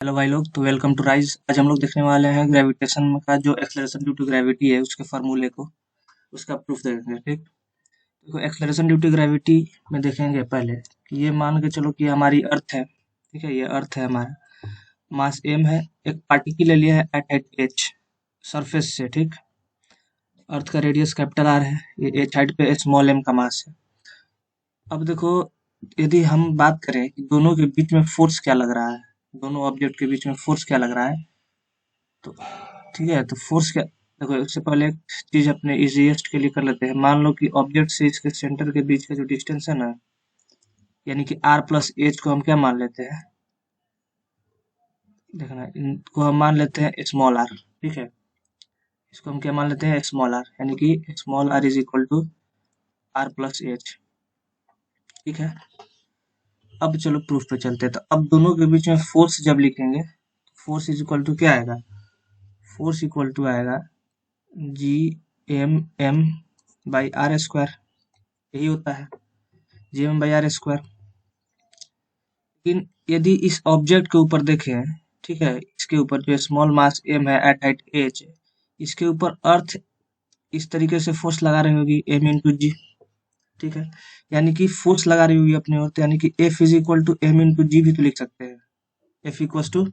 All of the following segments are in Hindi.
हेलो भाई लोग, तो वेलकम टू राइज। आज हम लोग देखने वाले हैं ग्रेविटेशन का जो एक्सेलरेशन ड्यू टू ग्रेविटी है उसके फार्मूले को, उसका प्रूफ देखेंगे। ठीक, देखो एक्सेलरेशन ड्यू टू ग्रेविटी में देखेंगे पहले कि ये मान के चलो कि हमारी अर्थ है। ठीक है, ये अर्थ है, हमारा मास एम है, एक पार्टिकल ले लिया है एट हाइट एच सरफेस से। ठीक, अर्थ का रेडियस कैपिटल आर है, ये एच हाइट पे स्मॉल एम का मास है। अब देखो, यदि हम बात करें कि दोनों के बीच में फोर्स क्या लग रहा है, दोनों ऑब्जेक्ट के बीच में फोर्स क्या लग रहा है, तो ठीक है, तो फोर्स क्या, देखो इससे पहले एक चीज अपने इजीएस्ट के लिए कर लेते हैं। मान लो कि ऑब्जेक्ट से इसके सेंटर के बीच का जो डिस्टेंस है ना, यानी कि आर प्लस एच को हम क्या मान लेते हैं, देखना इनको हम मान लेते हैं स्मॉल आर। ठीक है, इसको हम क्या मान लेते हैं, स्मॉल आर, यानी कि small R is equal to R plus H. ठीक है, अब चलो प्रूफ पे चलते हैं। तो अब दोनों के बीच में फोर्स जब लिखेंगे, फोर्स इज इक्वल टू क्या आएगा, फोर्स इक्वल टू आएगा G M by R square, यही होता है G M by R square. लेकिन यदि इस ऑब्जेक्ट के ऊपर देखें, ठीक है, इसके ऊपर जो स्मॉल मास एम है एट हाइट एच, इसके ऊपर अर्थ इस तरीके से फोर्स लगा रही होगी एम इंटू जी। ठीक है, यानी कि फोर्स लगा रही होगी अपने ओर, तो यानी कि F is equal to M into G भी तो लिख सकते हैं, F equal to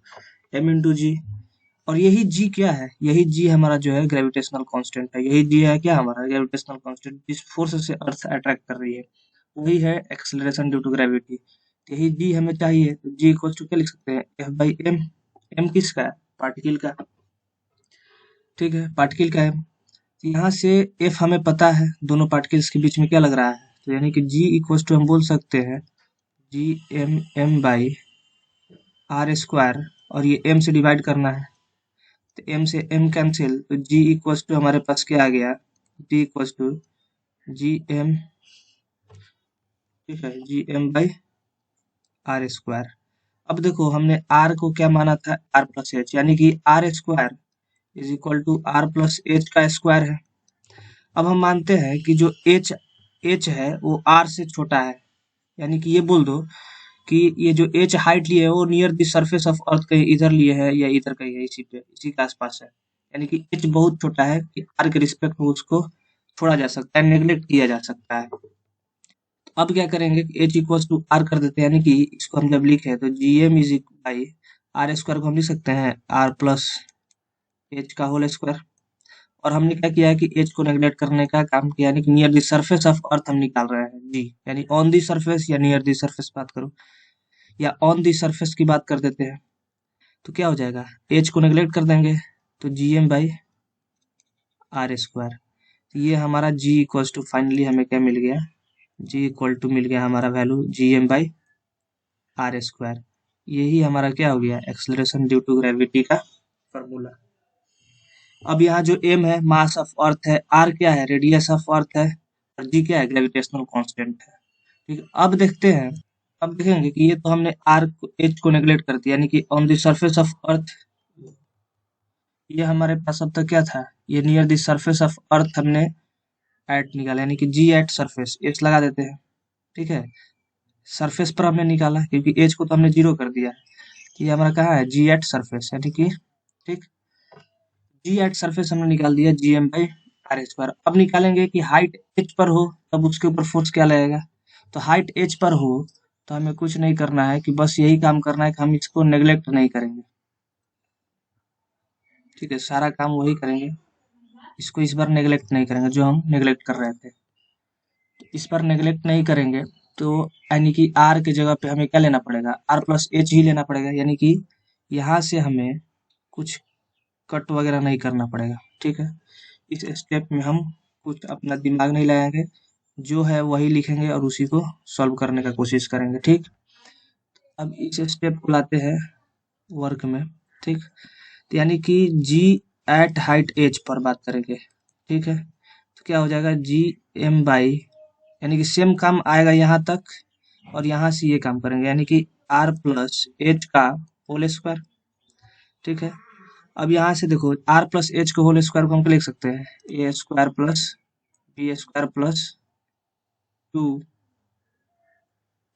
M into G. और यही जी क्या है, यही जी हमारा जो है ग्रेविटेशनल कांस्टेंट है, यही जी है क्या हमारा ग्रेविटेशनल कांस्टेंट, जिस फोर्स से अर्थ अट्रैक्ट कर रही है वही है एक्सेलरेशन ड्यू टू ग्रेविटी। यही जी हमें चाहिए, तो जी इक्वल टू क्या लिख सकते हैं, एफ बाई एम। एम किसका है, पार्टिकल का। ठीक है, पार्टिकल का एम, यहाँ से एफ हमें पता है, दोनों पार्टिकल्स के बीच में क्या लग रहा है, तो यानी कि जी इक्वल टू हम बोल सकते हैं G M M by R square, और ये एम से डिवाइड करना है, तो एम से एम कैंसिल, तो जी इक्वल टू हमारे पास क्या आ गया, G equal to G M, ठीक है, G M by R square. अब देखो हमने आर को क्या माना था, आर प्लस एच, यानी कि R square is equal to R plus H का स्क्वायर है। अब हम मानते हैं कि जो एच एच है वो आर से छोटा है, यानी कि ये बोल दो कि ये जो एच हाइट लिए है वो near the surface of earth कहीं इधर लिए है या इधर कहीं है, इसी पे इसी के आसपास है। यानी कि एच बहुत छोटा है कि आर के रिस्पेक्ट में उसको छोड़ा जा सकता है, नेग्लेक्ट किया जा सकता है। अब क्या करेंगे, एच इक्वल टू आर कर देते हैं, यानी कि इसको हम जब लिखे तो G M is by R square को हम लिख सकते हैं आर प्लस एच का होल स्क्वायर। और हमने क्या किया है कि एच को नेग्लेक्ट करने का काम किया, यानी कि near the surface of earth हम निकाल रहे हैं जी, यानी ऑन दी सरफेस या नियर दी सरफेस बात करो, या ऑन दी सरफेस की बात कर देते हैं, तो क्या हो जाएगा, एच को नेग्लेक्ट कर देंगे तो G M by R square. ये हमारा जी इक्वल टू फाइनली हमें क्या मिल गया, जी इक्वल टू मिल गया हमारा value G M by R square. यही हमारा क्या हो गया, एक्सेलरेशन ड्यू टू ग्रेविटी का फॉर्मूला। अब यहाँ जो एम है मास ऑफ अर्थ है, आर क्या है रेडियस ऑफ अर्थ है, और जी क्या है ग्रेविटेशनल कांस्टेंट है। ठीक है, अब देखते हैं, अब देखेंगे कि ये तो हमने आर एच को नेग्लेक्ट कर दिया, यानी कि on the surface of earth, ये हमारे पास अब तक क्या था, ये near the surface of earth हमने एट निकाला, यानी कि जी एट सरफेस एच लगा देते हैं। ठीक है, सरफेस पर हमने निकाला क्योंकि एच को तो हमने जीरो कर दिया, ये हमारा कहाँ है, जी एट सरफेस, यानी कि ठीक, जी एट सरफेस हमने निकाल दिया G M by R square. अब निकालेंगे कि हाइट एच पर हो तब उसके ऊपर फोर्स क्या लगेगा, तो हाइट एच पर हो तो हमें कुछ नहीं करना है, कि बस यही काम करना है कि हम इसको नेग्लेक्ट नहीं करेंगे। ठीक है, सारा काम वही करेंगे, इसको इस बार नेग्लेक्ट नहीं करेंगे जो हम नेग्लेक्ट कर रहे थे, तो इस बार नेग्लेक्ट नहीं करेंगे, तो यानी कि आर के जगह पे हमें क्या लेना पड़ेगा, आर प्लस एच ही लेना पड़ेगा, यानी कि यहाँ से हमें कुछ कट वगैरह नहीं करना पड़ेगा। ठीक है, इस स्टेप में हम कुछ अपना दिमाग नहीं लगाएंगे, जो है वही लिखेंगे और उसी को सॉल्व करने का कोशिश करेंगे। ठीक, अब इस स्टेप को लाते हैं वर्क में। ठीक, तो यानी कि जी एट हाइट एच पर बात करेंगे। ठीक है, तो क्या हो जाएगा जी एम बाई, यानी कि सेम काम आएगा यहाँ तक, और यहाँ से ये काम करेंगे, यानी कि आर प्लस एच का होल स्क्वायर। ठीक है, अब यहाँ से देखो आर प्लस एच को होल स्क्वायर को हम क्या लिख सकते हैं, A square plus B square plus 2,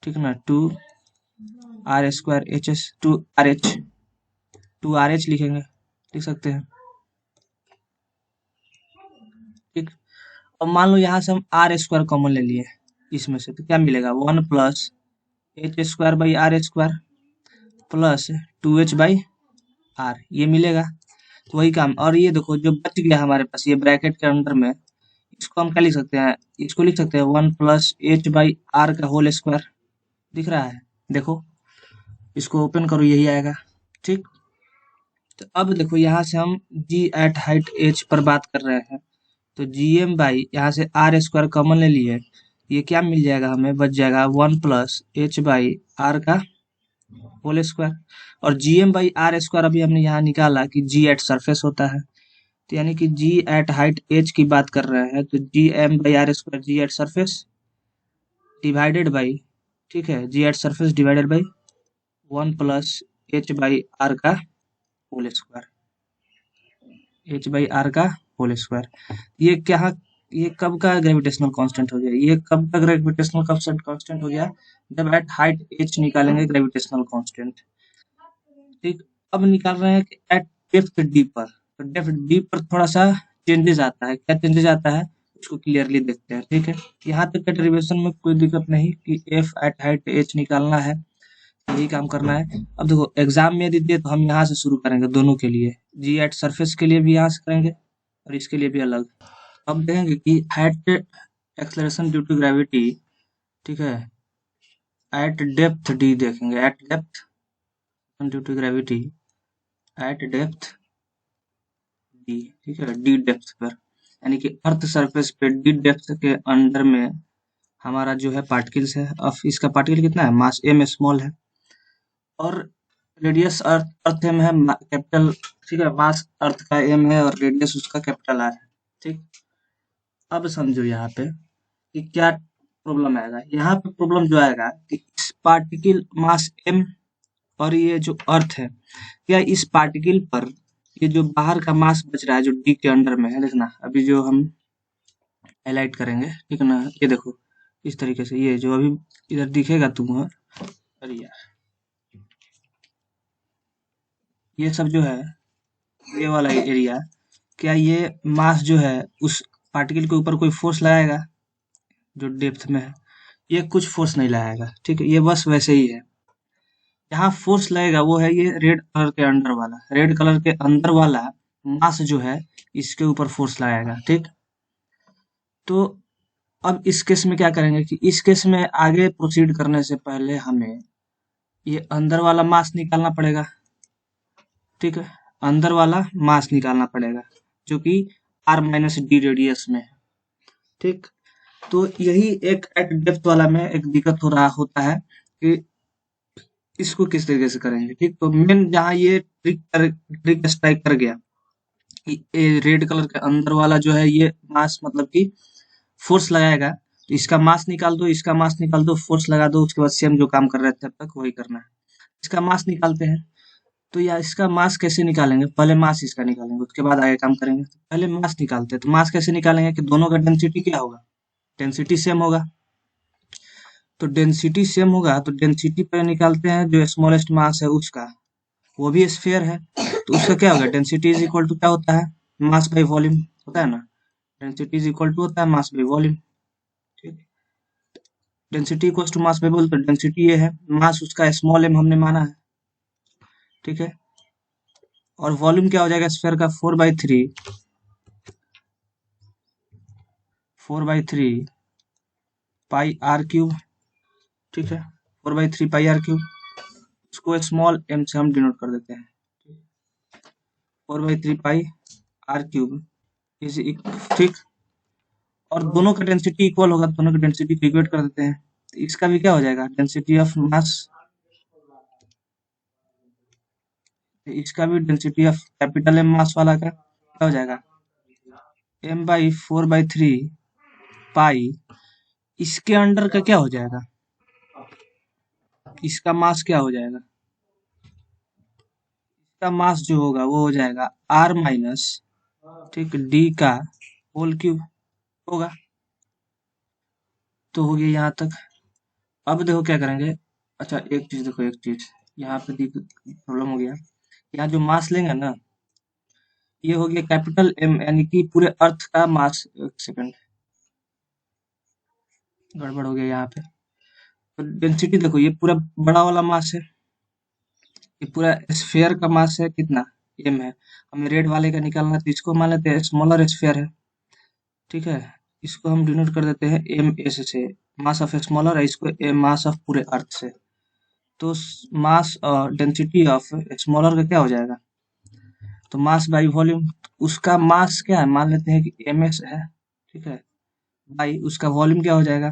ठीक है ना, 2 R square H S 2 R H. 2RH लिखेंगे, लिख सकते हैं। ठीक, अब मान लो यहाँ से हम आर स्क्वायर कॉमन ले लिए इसमें से, तो क्या मिलेगा 1 plus H square by R square plus 2h by R, ये मिलेगा। तो वही काम, और ये देखो जो बच गया हमारे पास ये ब्रैकेट के अंदर में, इसको हम क्या लिख सकते हैं, इसको लिख सकते हैं 1 प्लस एच बाई आर का होल स्क्वायर। दिख रहा है, देखो इसको ओपन करो, यही आएगा। ठीक, तो अब देखो यहाँ से हम जी एट हाइट एच पर बात कर रहे हैं, तो जी एम बाई यहाँ से आर स्क्वायर कॉमन ले लिए, ये क्या मिल जाएगा हमें, बच जाएगा 1 प्लस एच बाई आर का होल स्क्वायर। और G M by R square अभी हमने यहाँ निकाला कि जी एट सरफेस होता है, तो यानी कि जी एट हाइट एच की बात कर रहे हैं, तो G M by R square G at surface divided by, ठीक है, G at surface divided by 1 plus H by R का whole square, H by R का होल स्क्वायर। ये क्या, ये कब का ग्रेविटेशनल कांस्टेंट हो गया, ये कब का ग्रेविटेशनल कांस्टेंट हो गया, जब एट हाइट एच निकालेंगे ग्रेविटेशनल कांस्टेंट। ठीक, अब निकाल रहे हैं कि एट डेप्थ डी पर, तो डेप्थ डी पर थोड़ा सा चेंजेस आता है, क्या चेंजेस आता है उसको क्लियरली देखते हैं। ठीक है, यहाँ तक के डेरिवेशन में कोई दिक्कत नहीं कि एफ एट हाइट एच निकालना है, यही काम करना है। अब देखो एग्जाम में यदि दिए तो हम यहाँ से शुरू करेंगे दोनों के लिए, जी एट सरफेस के लिए भी यहाँ से करेंगे और इसके लिए भी अलग। अब देखेंगे कि at acceleration due to gravity, ठीक है, एट डेप्थ डी देखेंगे, at depth due to gravity at depth D, ठीक है, डी डेप्थ पर, यानी कि अर्थ सरफेस पे डी डेप्थ के अंडर में हमारा जो है पार्टिकल्स है। अब इसका पार्टिकल कितना है, मास एम स्मॉल है, और रेडियस अर्थ अर्थ एम है कैपिटल, ठीक है, मास अर्थ का एम है और रेडियस उसका कैपिटल आर है। ठीक, अब समझो यहाँ पे कि क्या प्रॉब्लम आएगा, यहाँ पे प्रॉब्लम जो आएगा कि इस पार्टिकल मास एम और ये जो अर्थ है, क्या इस पार्टिकल पर ये जो बाहर का मास बच रहा है जो डी के अंडर में है, देखना अभी जो हम हाईलाइट करेंगे, ठीक है ना, ये देखो इस तरीके से, ये जो अभी इधर दिखेगा तुम्हें, अरे यार ये सब जो है, ये वाला एरिया, क्या ये मास जो है उस पार्टिकल के ऊपर कोई फोर्स लगाएगा जो डेप्थ में है, ये कुछ फोर्स नहीं लगाएगा। ठीक है, ये बस वैसे ही है। यहाँ फोर्स लगेगा वो है ये रेड कलर के अंदर वाला, रेड कलर के अंदर वाला मास जो है इसके ऊपर फोर्स लगाएगा। ठीक, तो अब इस केस में क्या करेंगे कि इस केस में आगे प्रोसीड करने से पहले हमें ये अंदर वाला मास निकालना पड़ेगा। ठीक है, अंदर वाला मास निकालना पड़ेगा जो कि आर माइनस डी रेडियस में है। ठीक, तो यही एक एट डेप्थ वाला में एक दिक्कत हो रहा होता है कि इसको किस तरीके से करेंगे। ठीक, तो मेन जहाँ ये ट्रिक स्ट्राइक कर गया कि ये रेड कलर के अंदर वाला जो है ये मास मतलब कि फोर्स लगाएगा, तो इसका मास निकाल दो, इसका मास निकाल दो, फोर्स लगा दो, उसके बाद सेम जो काम कर रहे थे अब तक वही करना है। इसका मास निकालते हैं, तो या इसका मास कैसे निकालेंगे, पहले मास इसका निकालेंगे उसके बाद आगे काम करेंगे। तो पहले मास निकालते हैं, तो मास कैसे निकालेंगे कि दोनों का डेंसिटी क्या होगा, डेंसिटी सेम होगा। तो डेंसिटी सेम होगा तो डेंसिटी पे निकालते हैं जो स्मॉलेस्ट मास है उसका, वो भी स्फीयर है, तो उसका क्या होगा, डेंसिटी इज इक्वल टू क्या होता है, मास बाई वॉल्यूम होता है ना, डेंसिटी इज इक्वल टू होता है मास बाई वॉल्यूम। ठीक, density equal to mass by volume, तो डेंसिटी ये है, मास उसका स्मॉल एम हमने माना है। ठीक है, और वॉल्यूम क्या हो जाएगा स्फीयर का, 4/3 पाई आर क्यूब। ठीक है, 4/3 पाई आर क्यूब, इसको स्मॉल एम से हम डिनोट कर देते हैं, 4/3 पाई आर क्यूब इज, ठीक, और दोनों का डेंसिटी इक्वल होगा, दोनों की डेंसिटी को इक्वेट कर देते हैं, तो इसका भी क्या हो जाएगा, डेंसिटी ऑफ मास, इसका भी डेंसिटी ऑफ कैपिटल एम मास वाला का क्या हो जाएगा, m/4/3 पाई, इसके अंडर का क्या हो जाएगा, इसका मास क्या हो जाएगा, इसका मास जो होगा वो हो जाएगा r माइनस, ठीक, d का होल क्यूब होगा। तो हो गया यहाँ तक। अब देखो क्या करेंगे, अच्छा एक चीज देखो, एक चीज यहाँ पे प्रॉब्लम हो गया यहाँ जो मास लेंगे ना, ये हो गया कैपिटल एम, यानी कि पूरे अर्थ का मास। एक सेकंड, गड़बड़ हो गया यहाँ पे। तो डेंसिटी देखो, ये पूरा बड़ा वाला मास है, ये पूरा स्फेयर का मास है कितना, एम है। हमें रेड वाले का निकालना है, तो इसको मान लेते हैं स्मॉलर स्फेयर है, ठीक है। इसको हम डिनोट कर देते हैं एम एस से, मास ऑफ स्मॉलर है, इसको मास ऑफ पूरे अर्थ से। तो मास और डेंसिटी ऑफ स्मॉलर का क्या हो जाएगा, तो मास बाई वॉल्यूम। उसका मास क्या है, मान लेते हैं कि एम एस है, ठीक है, बाई उसका वॉल्यूम क्या हो जाएगा,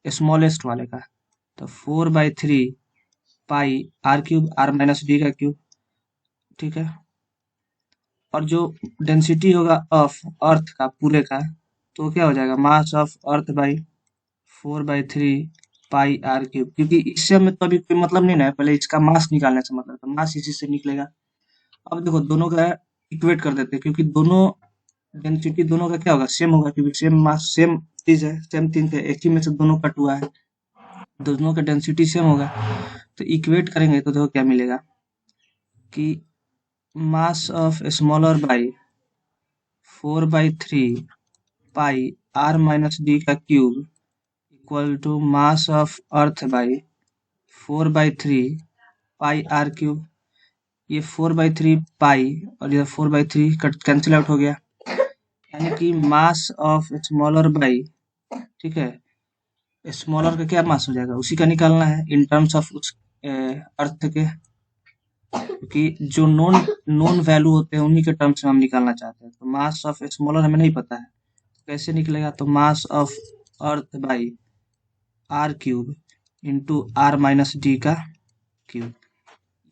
स्मॉलेस्ट वाले का। तो 4/3 pi R cube, R minus D का क्यूब, ठीक है। और जो डेंसिटी होगा ऑफ अर्थ का पूरे का, तो क्या हो जाएगा, mass of earth by 4/3 pi R cube. क्योंकि इससे हमें तो अभी कोई मतलब नहीं ना है, पहले इसका मास निकालने से मतलब, तो मास इसी से निकलेगा। अब देखो दोनों का इक्वेट कर देते हैं, क्योंकि दोनों डेंसिटी दोनों का क्या होगा, सेम होगा, क्योंकि सेम मास सेम चीज है, सेम थिंग है, एक ही में से दोनों कट हुआ है, दोनों का डेंसिटी सेम होगा। तो इक्वेट करेंगे तो देखो क्या मिलेगा कि mass of smaller by 4/3 pi R minus D का cube equal to mass of earth by 4/3 pi R cube. ये 4/3 पाई और ये 4/3 कट कैंसिल आउट हो गया, यानी कि मास ऑफ स्मॉलर बाई, ठीक है, स्मॉलर का क्या मास हो जाएगा, उसी का निकालना है इन टर्म्स ऑफ उस अर्थ के, क्योंकि जो नॉन नॉन वैल्यू होते हैं उन्हीं के टर्म्स में हम निकालना चाहते हैं। तो मास ऑफ स्मॉलर हमें नहीं पता है, कैसे निकलेगा, तो mass of earth by R cube into R minus D का क्यूब।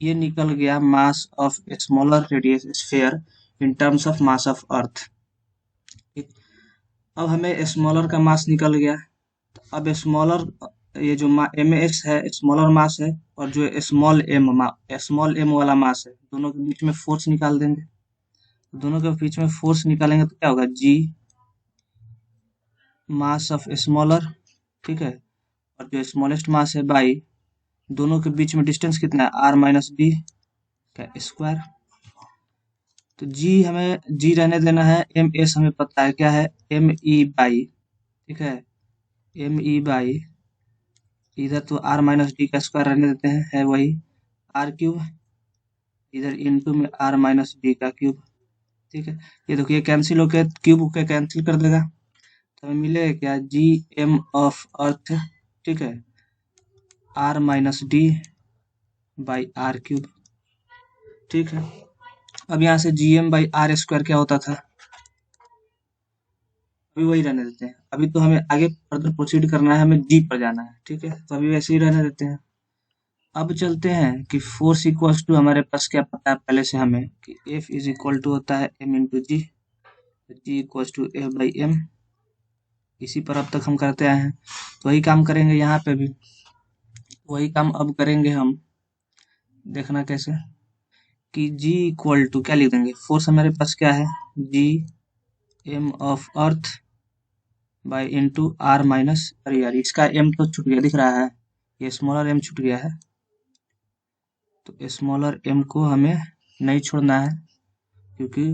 ये निकल गया mass of smaller radius sphere in terms of mass of earth. ठीक, अब हमें स्मॉलर का मास निकल गया। अब स्मॉलर, ये जो एम एस है स्मॉलर मास है, और जो स्मॉल एम वाला मास है, दोनों के बीच में फोर्स निकाल देंगे। दोनों के बीच में फोर्स निकालेंगे तो क्या होगा, जी मास ऑफ स्मॉलर, ठीक है, और जो स्मॉलेस्ट मास है बाई, दोनों के बीच में डिस्टेंस कितना है, आर माइनस डी का स्क्वायर। तो जी हमें जी रहने देना है, एम एस हमें पता है क्या है, एम ई बाई, ठीक है, एम ई बाई, इधर तो आर माइनस डी का स्क्वायर रहने देते हैं, है वही आर क्यूब, इधर इनटू में आर माइनस डी का क्यूब, ठीक है। ये देखो ये कैंसिल होकर क्यूब के कैंसिल कर देगा, तो हमें मिलेगा क्या, जी एम ऑफ अर्थ, ठीक है, R minus D by R cube, ठीक है। अब यहाँ से G M by R square क्या होता था, अभी वही रहने देते हैं। अभी तो हमें आगे फर्दर प्रोसीड करना है, हमें डी पर जाना है, ठीक है, तो अभी वैसे ही रहने देते हैं। अब चलते हैं कि फोर्स इक्वल्स टू, हमारे पास क्या पता है पहले से हमें कि एफ इज इक्वल टू होता है M into G, G equals to F by M. इसी पर अब तक हम करते आए हैं, तो वही काम करेंगे यहाँ पे भी, वही काम अब करेंगे हम। देखना कैसे, कि जी इक्वल टू क्या लिख देंगे, फोर्स हमारे पास क्या है, G M of earth by into R minus, अरे यार इसका एम तो छूट गया दिख रहा है, ये स्मॉलर एम छूट गया है, तो स्मॉलर एम को हमें नहीं छोड़ना है, क्योंकि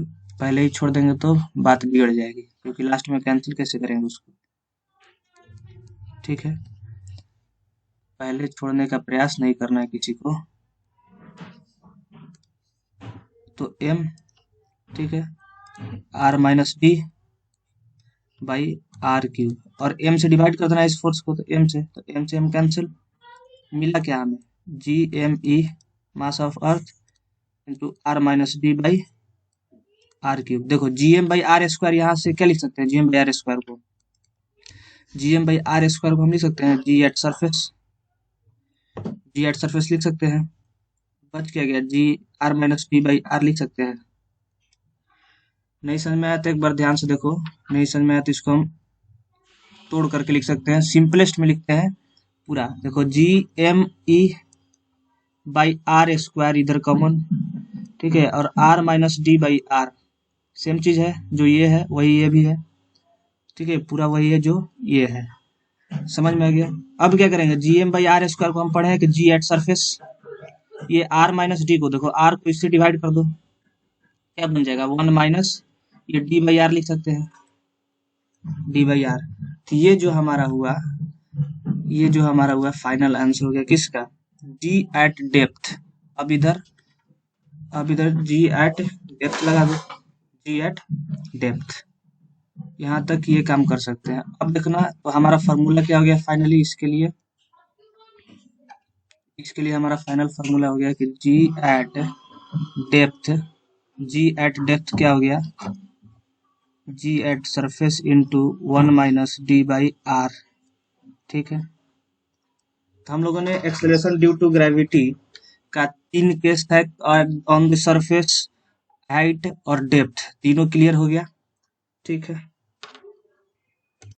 पहले ही छोड़ देंगे तो बात बिगड़ जाएगी, क्योंकि लास्ट में कैंसिल कैसे करेंगे उसको, ठीक है। पहले छोड़ने का प्रयास नहीं करना है किसी को। तो एम, ठीक है, R minus D by R cube, और एम से डिवाइड कर देना है इस फोर्स को, तो एम से एम कैंसिल, मिला क्या हमें, G M E mass of earth into R minus D by R cube. देखो G M by R square, यहाँ से क्या लिख सकते हैं, G M by R square को, G M by R square को हम लिख सकते हैं G at surface, G at surface लिख सकते हैं। बच क्या गया, G R minus D by R लिख सकते हैं। नहीं समझ में आया तो एक बार ध्यान से देखो, नहीं समझ में आया तो इसको हम तोड़ करके लिख सकते हैं, सिंपलेस्ट में लिखते हैं पूरा। देखो G M E by R square इधर कॉमन, ठीक है, और R minus D by R same चीज है, जो ये है वही ये भी है, ठीक है, पूरा वही है जो ये है। समझ में आ गया। अब क्या करेंगे, G M by R square को हम पढ़े हैं कि जी एट सरफेस, ये r माइनस डी को देखो, r को इससे डिवाइड कर दो, क्या बन जाएगा 1 माइनस, ये d बाई आर लिख सकते हैं, d बाई आर। तो ये जो हमारा हुआ फाइनल आंसर हो गया किसका, g एट डेप्थ। अब इधर g एट डेप्थ लगा दो, g एट डेप्थ। यहाँ तक ये काम कर सकते हैं। अब देखना तो हमारा फार्मूला क्या हो गया फाइनली, इसके लिए हमारा फाइनल फार्मूला हो गया कि g एट डेप्थ क्या हो गया, g at surface into 1 minus D by R. ठीक है, तो हम लोगों ने एक्सेलरेशन ड्यू टू ग्रेविटी का 3 केस था, ऑन द सरफेस, हाइट और डेप्थ, तीनों क्लियर हो गया। ठीक है।